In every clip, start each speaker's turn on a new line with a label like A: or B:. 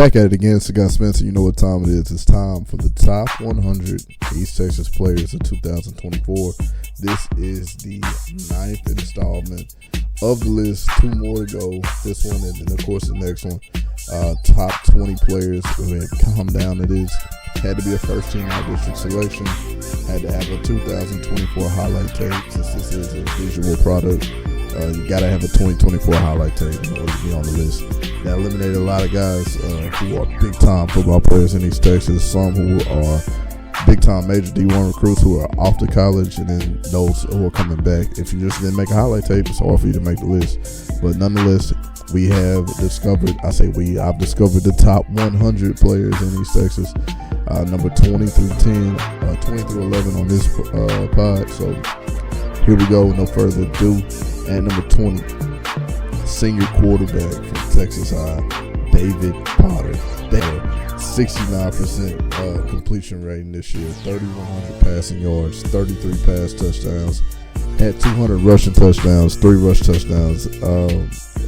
A: Back at it again, Cigar Spencer. You know what time it is. It's time for the top 100 East Texas players of 2024. This is the 9th installment of the list. 2 more to go. This one and then, of course, the next one. Top 20 players. Calm down. It is. Had to be a first-team all-district selection. Had to have a 2024 highlight tape since this is a visual product. You got to have a 2024 highlight tape in order to be on the list. That eliminated a lot of guys who are big-time football players in East Texas. Some who are big-time major D1 recruits who are off to college, and then those who are coming back. If you just didn't make a highlight tape, it's hard for you to make the list. But nonetheless, we have discovered, I've discovered the top 100 players in East Texas. Number 20 through 10, 20 through 11 on this pod. So here we go, no further ado. At number 20, senior quarterback from Texas High, David Potter. They had 69% completion rating this year, 3,100 passing yards, 33 pass touchdowns, had 200 rushing touchdowns, 3 rush touchdowns.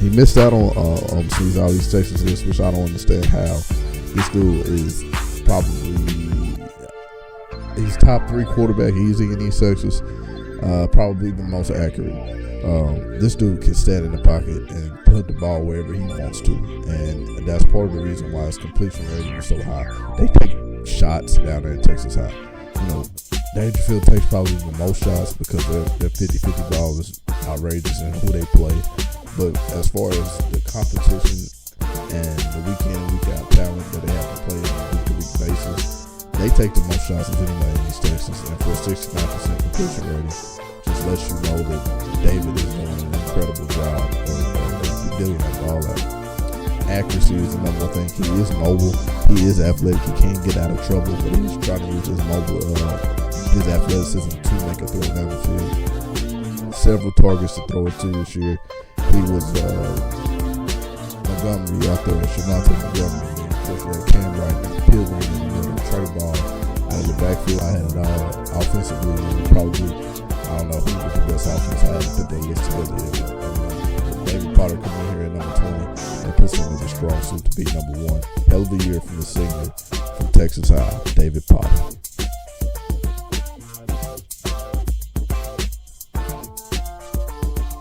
A: He missed out on some of these East Texas lists, which I don't understand how. This dude is he's top 3 quarterback easy in East Texas, probably the most accurate. This dude can stand in the pocket and put the ball wherever he wants to, and that's part of the reason why his completion rating is so high. They take shots down there in Texas High. You know, Dangerfield takes probably the most shots because their 50-50 ball is outrageous in who they play. But as far as the competition and the week-in and week-out talent that they have to play on a week-to-week basis, they take the most shots of anybody in East Texas. And for a 69% completion rating, just lets you know that David is doing an incredible job of dealing that ball out. Accuracy is another thing. He is mobile. He is athletic. He can get out of trouble, but he's trying to use his athleticism to make a throw down the field. Several targets to throw it to this year. He was Montgomery out there, Shavonte Montgomery, and of course we had Cam Wright, Pilgrim, and Trey Ball out of the backfield. I had it all offensively. Probably, I don't know who was the best offense. I haven't put that list together yet. David Potter coming in here at number 20 and puts him in the strong suit to be number 1. Hell of a year from the senior from Texas High, David Potter.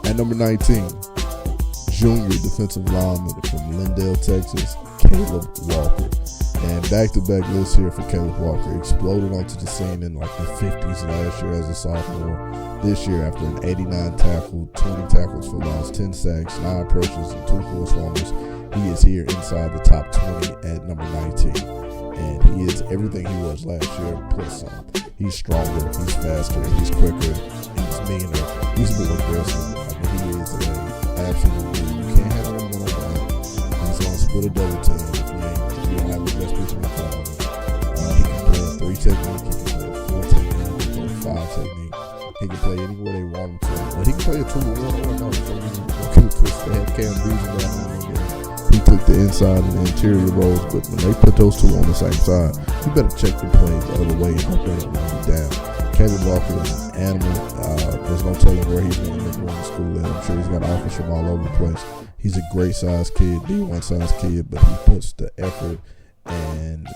A: At number 19, junior defensive lineman from Lindale, Texas, Kaleb Walker. And back-to-back lists here for Kaleb Walker. Exploded onto the scene in like the 50s last year as a sophomore. This year, after an 89 tackle, 20 tackles for loss, 10 sacks, 9 pressures, and 2 forced fumbles, he is here inside the top 20 at number 19. And he is everything he was last year plus some. He's stronger, he's faster, he's quicker, he's meaner, he's more aggressive. I mean, he is absolutely, you can't have him one-on-one. He's going to split a double team if you don't have the best people in the crowd. He can play a 3 technique, he can play a 4 technique, he can play a 5 technique. He can play anywhere they want him to. But he can play a 2-1 or no. So he can twist. They had Cam Beasley down there. He took the inside and the interior roles, but when they put those two on the same side, you better check the plays the other way and hope they don't run you down. Kaleb Walker is an animal. There's no telling where he's going to end up going to school at. I'm sure he's got offers from all over the place. He's a great size kid, D1 size kid, but he puts the effort and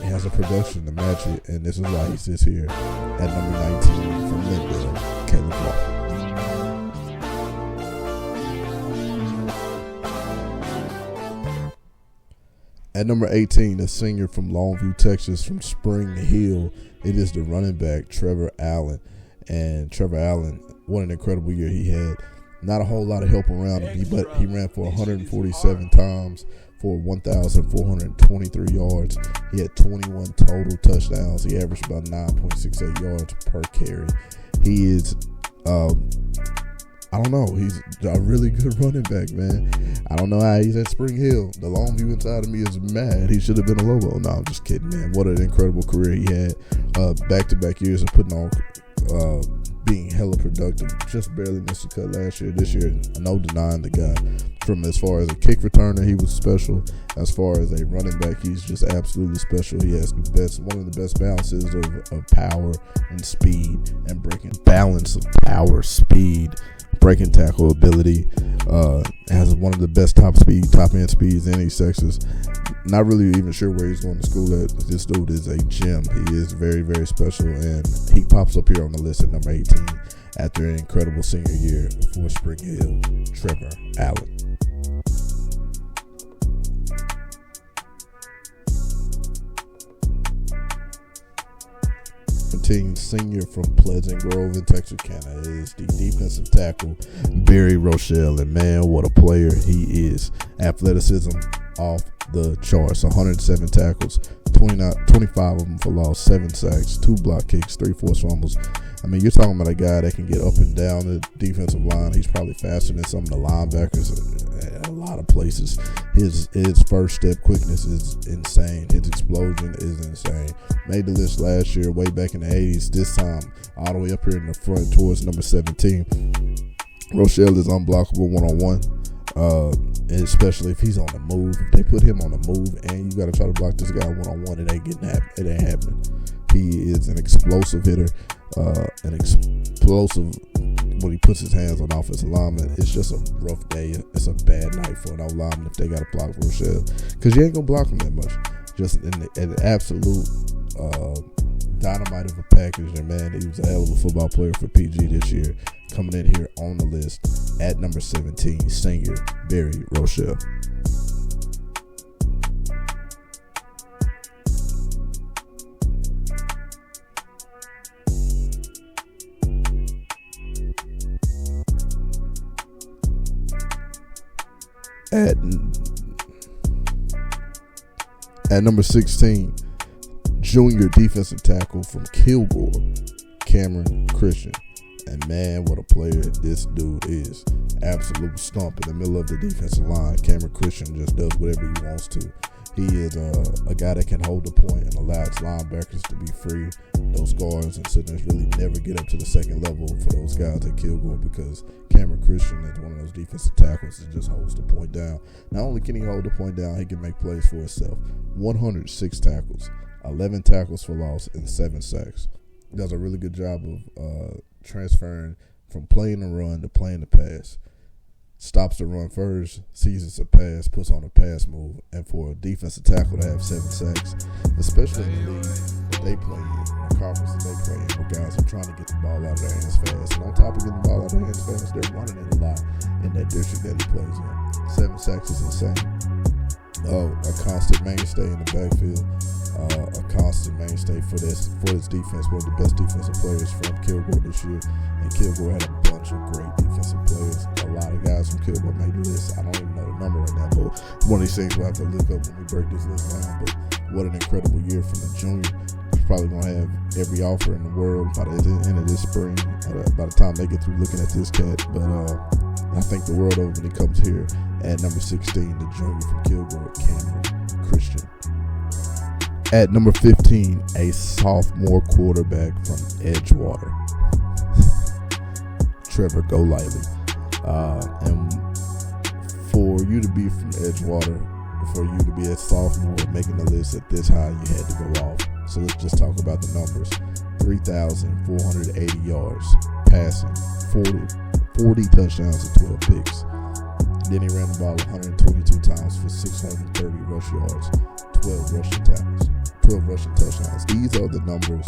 A: he has a production to match it, and this is why he sits here at number 19 from Lindale, Kaleb Walker. At number 18, a senior from Longview, Texas, from Spring Hill, it is the running back, Trevor Allen. And Trevor Allen, what an incredible year he had. Not a whole lot of help around him, but he ran for 147 times for 1,423 yards. He had 21 total touchdowns. He averaged about 9.68 yards per carry. He is, I don't know, he's a really good running back, man. I don't know how he's at Spring Hill. The Longview inside of me is mad. He should have been a Lobo. No, I'm just kidding, man. What an incredible career he had. Back-to-back years of putting on, being hella productive. Just barely missed a cut last year. This year, no denying the guy. From as far as a kick returner, he was special. As far as a running back, he's just absolutely special. He has one of the best balances of power and speed and breaking balance of power, speed, breaking tackle ability. Has one of the best top end speeds in East Texas. Not really even sure where he's going to school at. This dude is a gem. He is very, very special, and he pops up here on the list at number 18 after an incredible senior year for Spring Hill, Trevor Allen. Senior from Pleasant Grove in Texarkana is the defensive tackle Bari Rochelle, and man, what a player he is. Athleticism off the charts. 107 tackles, 25 of them for loss, 7 sacks, 2 block kicks, 3 forced fumbles. I mean, you're talking about a guy that can get up and down the defensive line. He's probably faster than some of the linebackers at a lot of places. His first step quickness is insane. His explosion is insane. Made the list last year, way back in the 80s. This time, all the way up here in the front towards number 17. Rochelle is unblockable one-on-one, especially if he's on the move. If they put him on the move and you got to try to block this guy one-on-one, it ain't happening. He is an explosive hitter, an explosive when he puts his hands on offensive linemen. It's just a rough day. It's a bad night for an old lineman if they got to block Rochelle, because you ain't going to block him that much. Just an absolute dynamite of a package. And man, he was a hell of a football player for PG this year. Coming in here on the list at number 17, senior Bari Rochelle. At number 16, junior defensive tackle from Kilgore, Cameron Christian. And man, what a player this dude is. Absolute stump in the middle of the defensive line. Cameron Christian just does whatever he wants to. He is a guy that can hold the point and allows linebackers to be free. Those guards and centers really never get up to the second level for those guys at Kilgore, because Cameron Christian is one of those defensive tackles that just holds the point down. Not only can he hold the point down, he can make plays for himself. 106 tackles, 11 tackles for loss, and 7 sacks. Does a really good job of transferring from playing the run to playing the pass. Stops the run first, sees it's a pass, puts on a pass move. And for a defensive tackle to have 7 sacks, especially in the league that they play in, the conference that they play in, where guys are trying to get the ball out of their hands fast. And on top of getting the ball out of their hands fast, they're running it a lot in that district that he plays in. 7 sacks is insane. A constant mainstay in the backfield. A constant mainstay for this defense. One of the best defensive players from Kilgore this year. And Kilgore had a bunch of great defensive players. A lot of guys from Kilgore made the list. I don't even know the number right now, but one of these things we'll have to look up when we break this list down. But what an incredible year from the junior. He's probably going to have every offer in the world by the end of this spring, by the time they get through looking at this cat. But I think the world over when he comes here at number 16, the junior from Kilgore, Cameron Christian. At number 15, a sophomore quarterback from Edgewater, Trevor Golightly. And for you to be from Edgewater, for you to be a sophomore making the list at this high, you had to go off. So let's just talk about the numbers. 3,480 yards passing, 40 touchdowns and 12 picks. Then he ran the ball 122 times for 630 rush yards, 12 rushing touchdowns. These are the numbers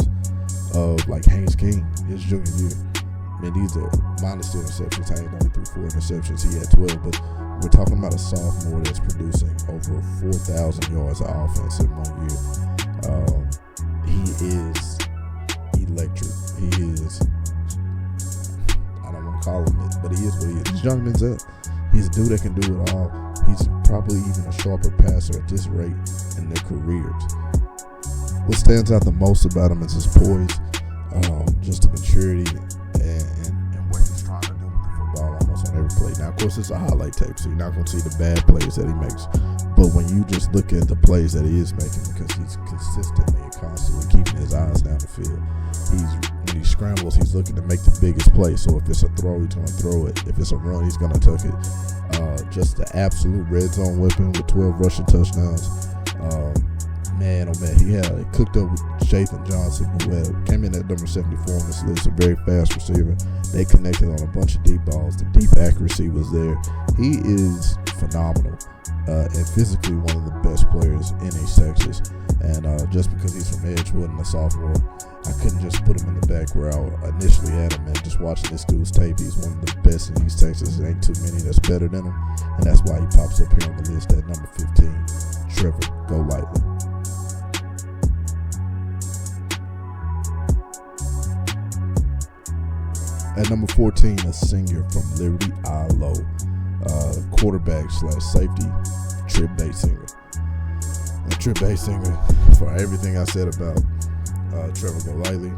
A: of like Haynes King, his junior year. I mean, these are minus the interceptions. Haynes only threw 4 interceptions. He had 12, but we're talking about a sophomore that's producing over 4,000 yards of offense in 1 year. He is electric. He is, I don't want to call him it, but he is what he is. He's young Menzel. He's a dude that can do it all. He's probably even a sharper passer at this rate in their careers. What stands out the most about him is his poise, just the maturity, and what he's trying to do with the football almost on every play. Now, of course, it's a highlight tape, so you're not going to see the bad plays that he makes. But when you just look at the plays that he is making, because he's consistently and constantly keeping his eyes down the field, when he scrambles, he's looking to make the biggest play. So if it's a throw, he's going to throw it. If it's a run, he's going to tuck it. Just the absolute red zone weapon with 12 rushing touchdowns. Man, oh man, he cooked up with Jayden Johnson, who came in at number 74 on this list, a very fast receiver. They connected on a bunch of deep balls. The deep accuracy was there. He is phenomenal and physically one of the best players in East Texas. And just because he's from Edgewood and a sophomore, I couldn't just put him in the back where I initially had him. And just watching this dude's tape, he's one of the best in East Texas. There ain't too many that's better than him. And that's why he pops up here on the list at number 15, Trevor Golightly. At number 14, a senior from Liberty ILO, quarterback / safety, Trevor Baysinger. And Trevor Baysinger, for everything I said about Trevor Golightly,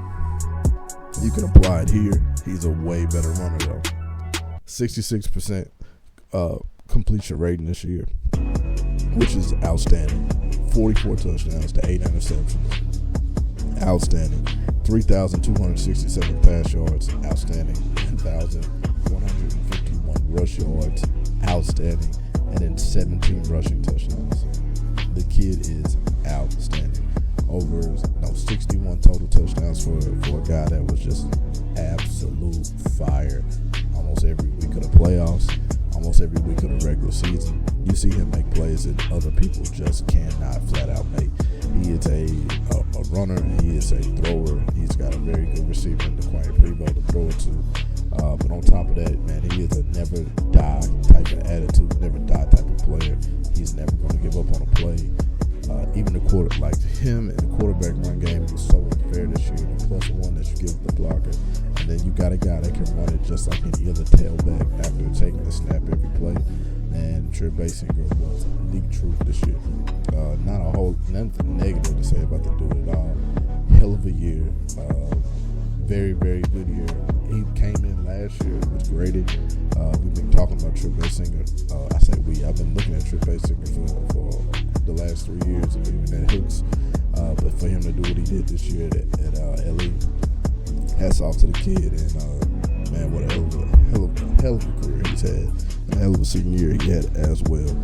A: you can apply it here. He's a way better runner though. 66% completion rating this year, which is outstanding. 44 touchdowns to 8 interceptions. Outstanding. 3,267 pass yards, outstanding. 1,151 rush yards, outstanding. And then 17 rushing touchdowns. The kid is outstanding. 61 total touchdowns for a guy that was just absolute fire. Almost every week of the playoffs, almost every week of the regular season. You see him make plays that other people just cannot flat out make. He is a runner, he is a thrower. He's got a very good receiver in DeQuan Prevo to throw it to. But on top of that, man, he is a never die type of attitude, never die type of player. He's never going to give up on a play. Even the him and the quarterback run game is so unfair this year. The +1 that you give the blocker, and then you got a guy that can run it just like any other tailback after taking the snap every play. And Trevor Baysinger was league truth this year. Nothing negative to say about the dude at all. Hell of a year. Very, very good year. He came in last year, was graded. We've been talking about Trevor Baysinger. I've been looking at Trevor Baysinger for the last 3 years, even at Hicks. But for him to do what he did this year at LA, hats off to the kid. And man, what a hell of a career he's had. A hell of a senior year he had as well.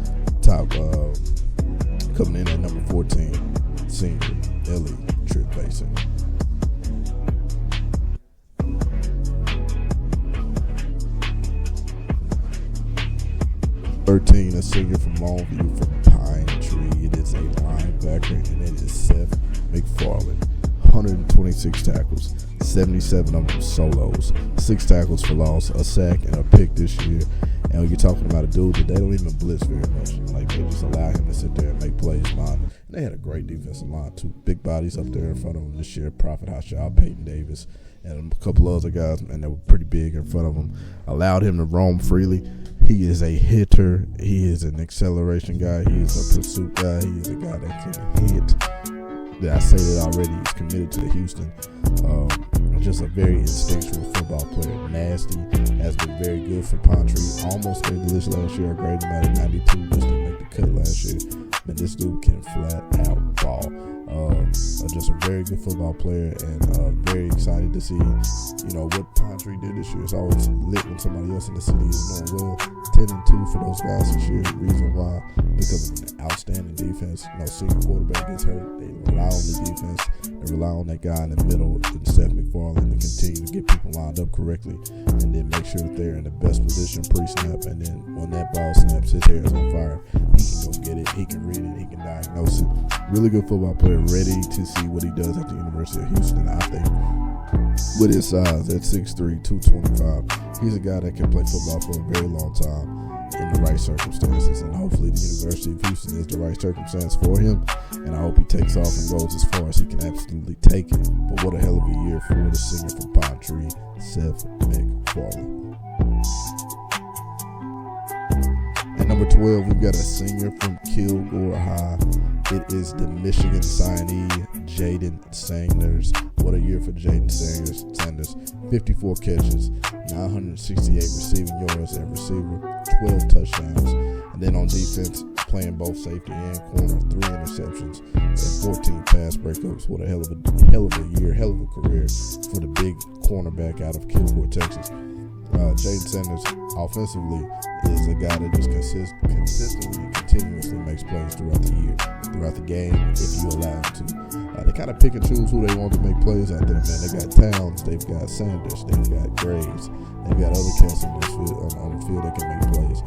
A: Top coming in at number 14, senior LA, Trevor Baysinger. 13, a senior from Longview from Pine Tree. It is a linebacker, and it is Seth McFarland. 126 tackles, 77 of them solos, 6 tackles for loss, a sack, and a pick this year. And you're talking about a dude that they don't even blitz very much. Like, they just allow him to sit there and make plays. And they had a great defensive line, too. Big bodies up there in front of them this year. Prophet Hashal, Peyton Davis, and a couple other guys, and they were pretty big in front of him. Allowed him to roam freely. He is a hitter. He is an acceleration guy. He is a pursuit guy. He is a guy that can hit. I say that already. He's committed to the Houston. Just a very instinctual football player. Nasty. Has been very good for Pine Tree. Almost made the list last year. I graded him out at 92. Just didn't make the cut last year. But this dude can flat out ball. Just a very good football player, and very excited to see, what Pine Tree did this year. It's always lit when somebody else in the city is doing well. 10-2 for those guys this year. The reason why, because of an outstanding defense. Senior quarterback gets hurt. They rely on the defense. They rely on that guy in the middle, Seth McFarland, to continue to get people lined up correctly, and then make sure that they're in the best position pre-snap. And then when that ball snaps, his hair is on fire. He can go get it. He can read it. He can diagnose it. Really good football player, ready to see what he does at the University of Houston. I think with his size at 6'3", 225, he's a guy that can play football for a very long time in the right circumstances. And hopefully the University of Houston is the right circumstance for him. And I hope he takes off and goes as far as he can absolutely take it. But what a hell of a year for the senior from Pine Tree, Seth McFarland. At number 12, we've got a senior from Kilgore High. It is the Michigan signee, Jayden Sanders. What a year for Jayden Sanders. 54 catches, 968 receiving yards at receiver, 12 touchdowns. And then on defense, playing both safety and corner, 3 interceptions and 14 pass breakups. What a hell of a year, hell of a career for the big cornerback out of Kilgore, Texas. Jayden Sanders offensively is a guy that just consistently and continuously makes plays throughout the year, throughout the game, if you allow him to. They kind of pick and choose who they want to make plays out there, man. They got Towns, they've got Sanders, they've got Graves, they've got other cats on the field that can make plays.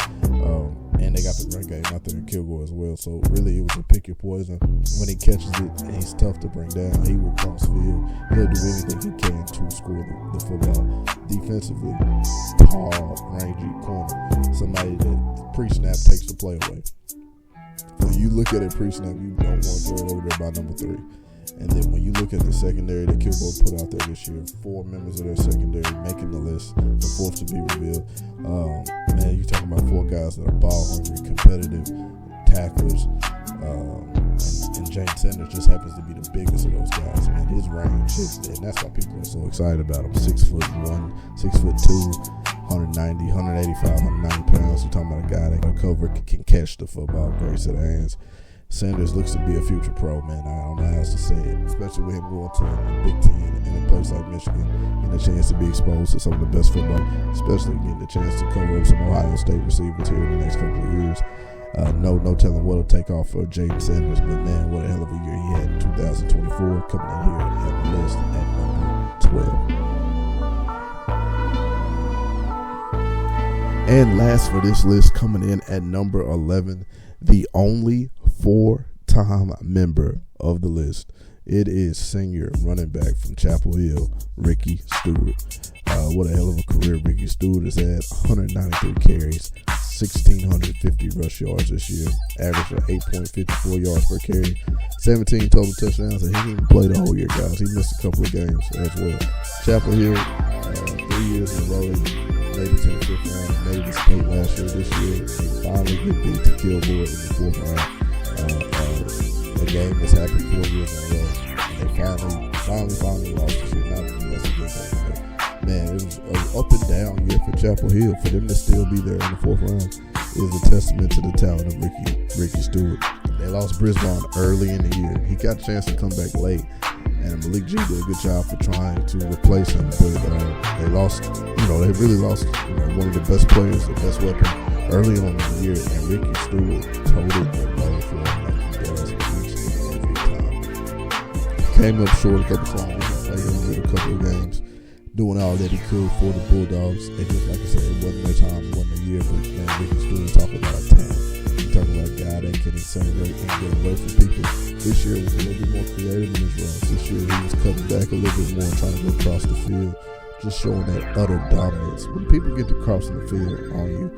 A: And they got the run game out there in Kilgore as well. So really, it was a pick your poison. When he catches it, he's tough to bring down. He will cross field. He'll do anything he can to score the football. Defensively, tall, rangy corner. Somebody that pre-snap takes the play away. When you look at it pre-snap, you don't want to throw it over there by number 3. And then when you look at the secondary that Kilgore put out there this year, 4 members of their secondary making the list, the 4th to be revealed. Man, you're talking about 4 guys that are ball hungry, competitive tacklers, and Jayden Sanders just happens to be the biggest of those guys. Man, his range is there, and that's why people are so excited about him. 6'1", 6'2", 190, 185, 190 pounds. You're talking about a guy that cover can catch the football, great set of hands. Sanders looks to be a future pro, man. I don't know how else to say it, especially with him going to the Big Ten in a place like Michigan, getting a chance to be exposed to some of the best football, especially getting the chance to cover up some Ohio State receivers here in the next couple of years. No telling what will take off for Jayden Sanders, but man, what a hell of a year he had in 2024, coming in here at the list at number 12. And last for this list, coming in at number 11, the only 4-time member of the list. It is senior running back from Chapel Hill, Ricky Stewart. What a hell of a career Ricky Stewart has had. 193 carries, 1,650 rush yards this year, average of 8.54 yards per carry, 17 total touchdowns, and he didn't even play the whole year, guys. He missed a couple of games as well. Chapel Hill, 3 years in a row, made it to the 5th round, made it to state last year. This year, they finally get beat to Kilgore in the 4th round. A game that's happened 4 years in a row. They finally lost this year. Not that's a good thing. But man, it was an up and down year for Chapel Hill. For them to still be there in the 4th round is a testament to the talent of Ricky Stewart. They lost Brisbane early in the year. He got a chance to come back late, and Malik G did a good job for trying to replace him. But they lost. They really lost. One of the best players, the best weapon early on in the year, and Ricky Stewart toted the ball for him like he does each and every time. Came up short a couple times. He played in a couple of games, doing all that he could for the Bulldogs. And just like I said, it wasn't their time, it wasn't a year, but man, Ricky Stewart talking about talent. You're talking about a guy that can accelerate and get away from people. This year was a little bit more creative in his runs. This year he was cutting back a little bit more, trying to go across the field, just showing that utter dominance. When people get to crossing the field on you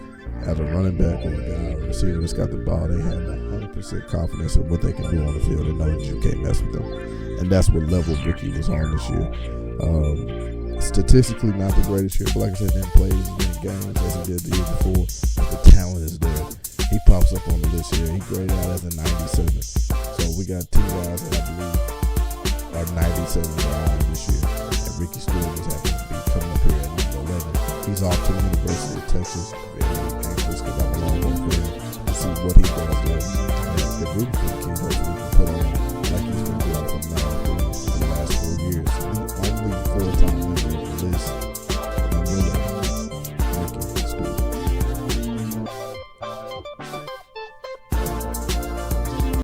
A: as a running back or a guy or a receiver that's got the ball, they have 100% confidence in what they can do on the field and know that you can't mess with them. And that's what level Ricky was on this year. Statistically, not the greatest year, but like I said, didn't play as many games as he did the year before. But the talent is there. He pops up on the list here. He graded out as a 97. So we got 2 guys that I believe are 97 this year. And Ricky Stewart is happy to be coming up here at number 11. He's off to the University of Texas. Very anxious because I'm a long way for him to see what he does there. And the group for the kid, hopefully